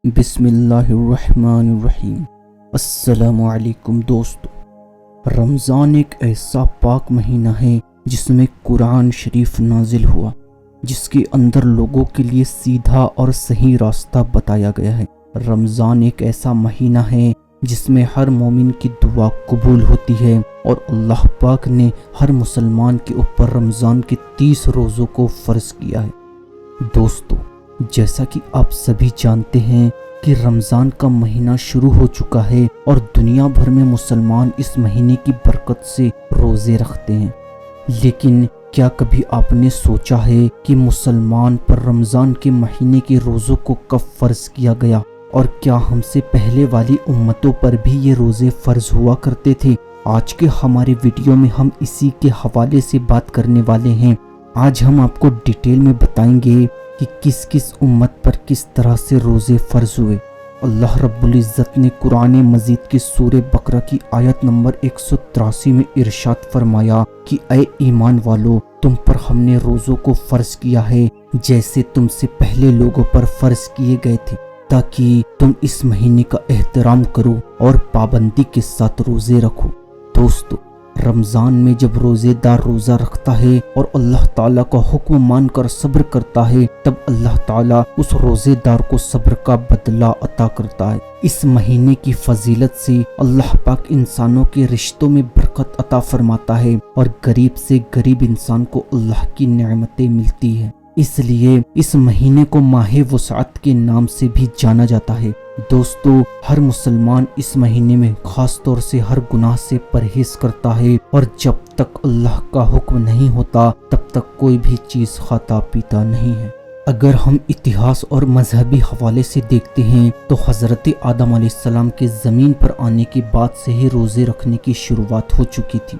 بسم اللہ الرحمن الرحیم۔ السلام علیکم دوستو، رمضان ایک ایسا پاک مہینہ ہے جس میں قرآن شریف نازل ہوا، جس کے اندر لوگوں کے لیے سیدھا اور صحیح راستہ بتایا گیا ہے۔ رمضان ایک ایسا مہینہ ہے جس میں ہر مومن کی دعا قبول ہوتی ہے، اور اللہ پاک نے ہر مسلمان کے اوپر رمضان کے 30 روزوں کو فرض کیا ہے۔ دوستو، جیسا کہ آپ سبھی جانتے ہیں کہ رمضان کا مہینہ شروع ہو چکا ہے اور دنیا بھر میں مسلمان اس مہینے کی برکت سے روزے رکھتے ہیں، لیکن کیا کبھی آپ نے سوچا ہے کہ مسلمان پر رمضان کے مہینے کے روزوں کو کب فرض کیا گیا، اور کیا ہم سے پہلے والی امتوں پر بھی یہ روزے فرض ہوا کرتے تھے؟ آج کے ہمارے ویڈیو میں ہم اسی کے حوالے سے بات کرنے والے ہیں۔ آج ہم آپ کو ڈیٹیل میں بتائیں گے کہ کس کس امت پر کس طرح سے روزے فرض ہوئے۔ اللہ رب العزت نے قرآن مجید کی سورہ بقرہ کی آیت نمبر 183 میں ارشاد فرمایا کہ اے ایمان والو، تم پر ہم نے روزوں کو فرض کیا ہے جیسے تم سے پہلے لوگوں پر فرض کیے گئے تھے، تاکہ تم اس مہینے کا احترام کرو اور پابندی کے ساتھ روزے رکھو۔ دوستو، رمضان میں جب روزے دار روزہ رکھتا ہے اور اللہ تعالیٰ کا حکم مان کر صبر کرتا ہے، تب اللہ تعالیٰ اس روزے دار کو صبر کا بدلہ عطا کرتا ہے۔ اس مہینے کی فضیلت سے اللہ پاک انسانوں کے رشتوں میں برکت عطا فرماتا ہے، اور غریب سے غریب انسان کو اللہ کی نعمتیں ملتی ہیں۔ اس لیے اس مہینے کو ماہ وسعت کے نام سے بھی جانا جاتا ہے۔ دوستو، ہر مسلمان اس مہینے میں خاص طور سے ہر گناہ سے پرہیز کرتا ہے، اور جب تک اللہ کا حکم نہیں ہوتا تب تک کوئی بھی چیز کھاتا پیتا نہیں ہے۔ اگر ہم اتہاس اور مذہبی حوالے سے دیکھتے ہیں تو حضرت آدم علیہ السلام کے زمین پر آنے کے بعد سے ہی روزے رکھنے کی شروعات ہو چکی تھی۔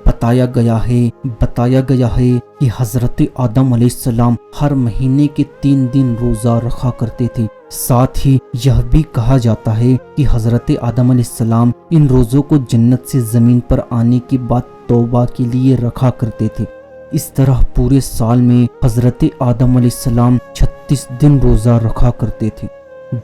بتایا گیا ہے کہ حضرت آدم علیہ السلام ہر مہینے کے 3 دن روزہ رکھا کرتے تھے۔ ساتھ ہی یہ بھی کہا جاتا ہے کہ حضرت آدم علیہ السلام ان روزوں کو جنت سے زمین پر آنے کے بعد توبہ کے لیے رکھا کرتے تھے۔ اس طرح پورے سال میں حضرت آدم علیہ السلام 36 دن روزہ رکھا کرتے تھے۔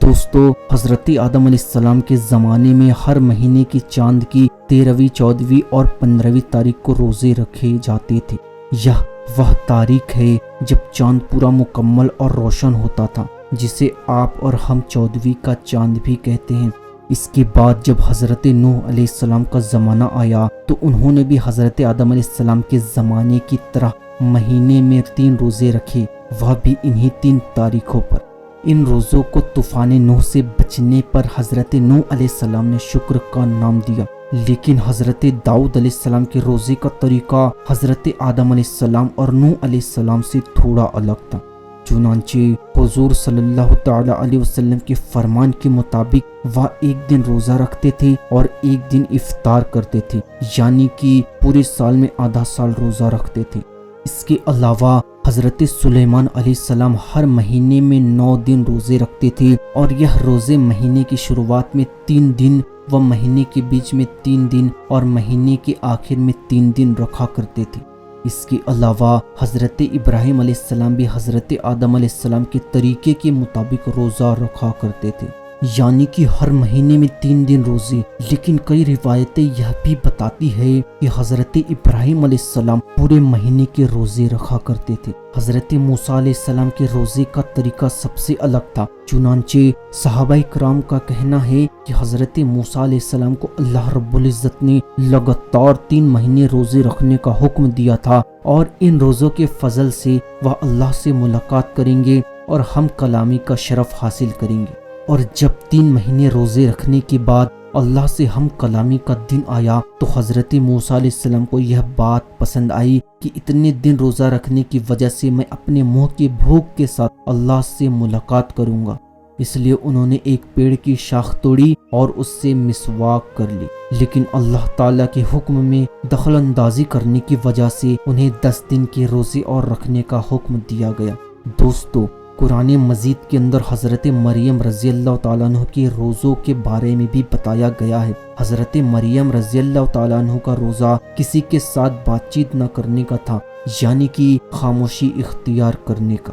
دوستو، حضرت آدم علیہ السلام کے زمانے میں ہر مہینے کی چاند کی 13ویں، 14ویں اور 15ویں تاریخ کو روزے رکھے جاتے تھے۔ یہ وہ تاریخ ہے جب چاند پورا مکمل اور روشن ہوتا تھا، جسے آپ اور ہم 14ویں کا چاند بھی کہتے ہیں۔ اس کے بعد جب حضرت نوح علیہ السلام کا زمانہ آیا تو انہوں نے بھی حضرت آدم علیہ السلام کے زمانے کی طرح مہینے میں 3 روزے رکھے، وہ بھی انہی 3 تاریخوں پر۔ ان روزوں کو طوفان نوح سے بچنے پر حضرت نوح علیہ السلام نے شکر کا نام دیا، لیکن حضرت داؤد علیہ السلام کے روزے کا طریقہ حضرت آدم علیہ السلام اور نوح علیہ السلام سے تھوڑا الگ تھا۔ چنانچہ حضور صلی اللہ تعالی علیہ وسلم کے فرمان کے مطابق وہ 1 دن روزہ رکھتے تھے اور 1 دن افطار کرتے تھے، یعنی کہ پورے سال میں آدھا سال روزہ رکھتے تھے۔ اس کے علاوہ حضرت سلیمان علیہ السلام ہر مہینے میں 9 دن روزے رکھتے تھے، اور یہ روزے مہینے کی شروعات میں 3 دن و مہینے کے بیچ میں 3 دن اور مہینے کے آخر میں 3 دن رکھا کرتے تھے۔ اس کے علاوہ حضرت ابراہیم علیہ السلام بھی حضرت آدم علیہ السلام کے طریقے کے مطابق روزہ رکھا کرتے تھے، یعنی کہ ہر مہینے میں 3 دن روزے۔ لیکن کئی روایتیں یہ بھی بتاتی ہے کہ حضرت ابراہیم علیہ السلام پورے مہینے کے روزے رکھا کرتے تھے۔ حضرت موسیٰ علیہ السلام کے روزے کا طریقہ سب سے الگ تھا۔ چنانچہ صحابہ کرام کا کہنا ہے کہ حضرت موسیٰ علیہ السلام کو اللہ رب العزت نے لگاتار 3 مہینے روزے رکھنے کا حکم دیا تھا، اور ان روزوں کے فضل سے وہ اللہ سے ملاقات کریں گے اور ہم کلامی کا شرف حاصل کریں گے۔ اور جب 3 مہینے روزے رکھنے کے بعد اللہ سے ہم کلامی کا دن آیا تو حضرت موسیٰ علیہ السلام کو یہ بات پسند آئی کہ اتنے دن روزہ رکھنے کی وجہ سے میں اپنے منہ کی بھوک کے ساتھ اللہ سے ملاقات کروں گا، اس لیے انہوں نے ایک پیڑ کی شاخ توڑی اور اس سے مسواک کر لی، لیکن اللہ تعالیٰ کے حکم میں دخل اندازی کرنے کی وجہ سے انہیں 10 دن کے روزے اور رکھنے کا حکم دیا گیا۔ دوستو، قرآن مجید کے اندر حضرت مریم رضی اللہ تعالیٰ عنہ کے روزوں کے بارے میں بھی بتایا گیا ہے۔ حضرت مریم رضی اللہ تعالیٰ عنہ کا روزہ کسی کے ساتھ بات چیت نہ کرنے کا تھا، یعنی کہ خاموشی اختیار کرنے کا۔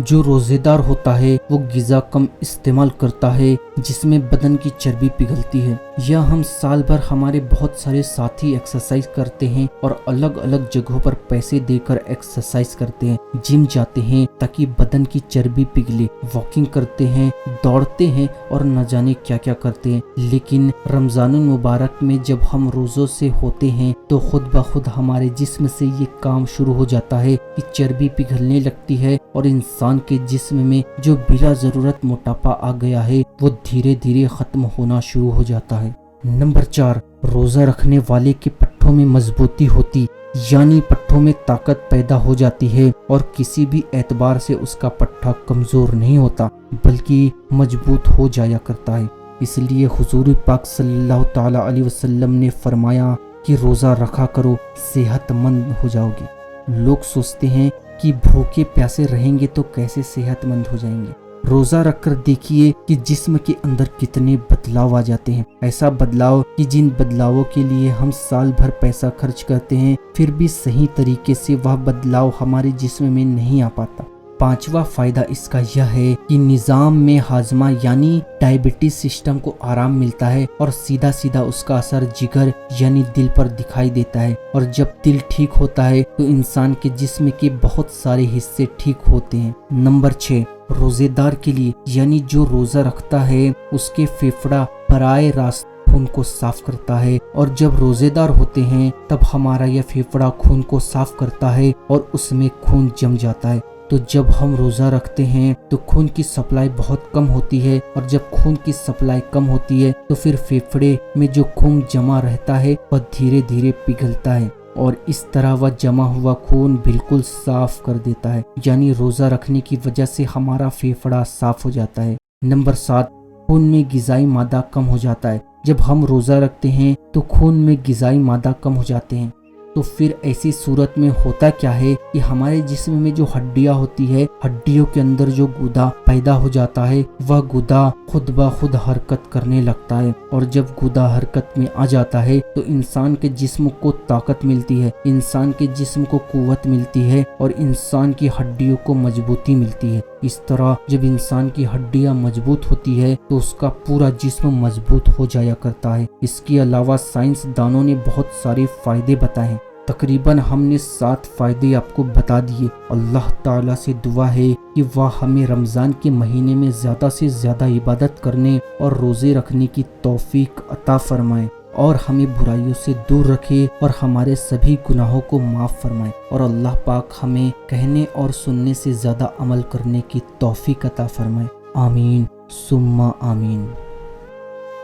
جو روزے دار ہوتا ہے وہ غذا کم استعمال کرتا ہے جس میں بدن کی چربی پگھلتی ہے۔ یا ہم سال بھر ہمارے بہت سارے ساتھی ایکسرسائز کرتے ہیں اور الگ الگ جگہوں پر پیسے دے کر ایکسرسائز کرتے ہیں، جم جاتے ہیں تاکہ بدن کی چربی پگھلے، واکنگ کرتے ہیں، دوڑتے ہیں اور نہ جانے کیا کیا کرتے ہیں، لیکن رمضان المبارک میں جب ہم روزوں سے ہوتے ہیں تو خود بخود ہمارے جسم سے یہ کام شروع ہو جاتا ہے کہ چربی پگھلنے لگتی ہے اور انسان کے جسم میں جو بلا ضرورت موٹاپا آ گیا ہے وہ دھیرے دھیرے ختم ہونا شروع ہو جاتا ہے۔ نمبر 4، روزہ رکھنے والے کے پٹھوں میں مضبوطی ہوتی، یعنی پٹھوں میں طاقت پیدا ہو جاتی ہے اور کسی بھی اعتبار سے اس کا پٹھا کمزور نہیں ہوتا بلکہ مضبوط ہو جایا کرتا ہے۔ اس لیے حضور پاک صلی اللہ تعالی علیہ وسلم نے فرمایا کہ روزہ رکھا کرو، صحت مند ہو جاؤ گے۔ لوگ سوچتے ہیں کہ بھوکے پیاسے رہیں گے تو کیسے صحت مند ہو جائیں گے۔ روزہ رکھ کر دیکھیے کہ جسم کے اندر کتنے بدلاؤ آ جاتے ہیں، ایسا بدلاؤ کہ جن بدلاؤں کے لیے ہم سال بھر پیسہ خرچ کرتے ہیں پھر بھی صحیح طریقے سے وہ بدلاؤ ہمارے جسم میں نہیں آ پاتا۔ 5واں فائدہ اس کا یہ ہے کہ نظام میں ہاضمہ یعنی ڈائبٹیز سسٹم کو آرام ملتا ہے اور سیدھا سیدھا اس کا اثر جگر یعنی دل پر دکھائی دیتا ہے، اور جب دل ٹھیک ہوتا ہے تو انسان کے جسم کے بہت سارے حصے ٹھیک ہوتے ہیں۔ نمبر 6، روزے دار کے لیے یعنی جو روزہ رکھتا ہے اس کے پھیپھڑا براہ راست خون کو صاف کرتا ہے، اور جب روزے دار ہوتے ہیں تب ہمارا یہ پھیپھڑا خون کو صاف کرتا ہے اور اس میں خون جم جاتا ہے۔ تو جب ہم روزہ رکھتے ہیں تو خون کی سپلائی بہت کم ہوتی ہے، اور جب خون کی سپلائی کم ہوتی ہے تو پھر پھیپھڑے میں جو خون جمع رہتا ہے وہ دھیرے دھیرے پگھلتا ہے اور اس طرح وہ جمع ہوا خون بالکل صاف کر دیتا ہے، یعنی روزہ رکھنے کی وجہ سے ہمارا پھیپھڑا صاف ہو جاتا ہے۔ نمبر 7، خون میں غذائی مادہ کم ہو جاتا ہے۔ جب ہم روزہ رکھتے ہیں تو خون میں غذائی مادہ کم ہو جاتے ہیں، تو پھر ایسی صورت میں ہوتا کیا ہے کہ ہمارے جسم میں جو ہڈیاں ہوتی ہے، ہڈیوں کے اندر جو گودا پیدا ہو جاتا ہے وہ گودا خود بخود حرکت کرنے لگتا ہے، اور جب گودا حرکت میں آ جاتا ہے تو انسان کے جسم کو طاقت ملتی ہے، انسان کے جسم کو قوت ملتی ہے اور انسان کی ہڈیوں کو مضبوطی ملتی ہے۔ اس طرح جب انسان کی ہڈیاں مضبوط ہوتی ہے تو اس کا پورا جسم مضبوط ہو جایا کرتا ہے۔ اس کے علاوہ سائنس دانوں نے بہت سارے فائدے بتائے ہیں، تقریباً ہم نے 7 فائدے آپ کو بتا دیے۔ اللہ تعالیٰ سے دعا ہے کہ وہ ہمیں رمضان کے مہینے میں زیادہ سے زیادہ عبادت کرنے اور روزے رکھنے کی توفیق عطا فرمائے، اور ہمیں برائیوں سے دور رکھے اور ہمارے سبھی گناہوں کو معاف فرمائے، اور اللہ پاک ہمیں کہنے اور سننے سے زیادہ عمل کرنے کی توفیق عطا فرمائے۔ آمین ثم آمین۔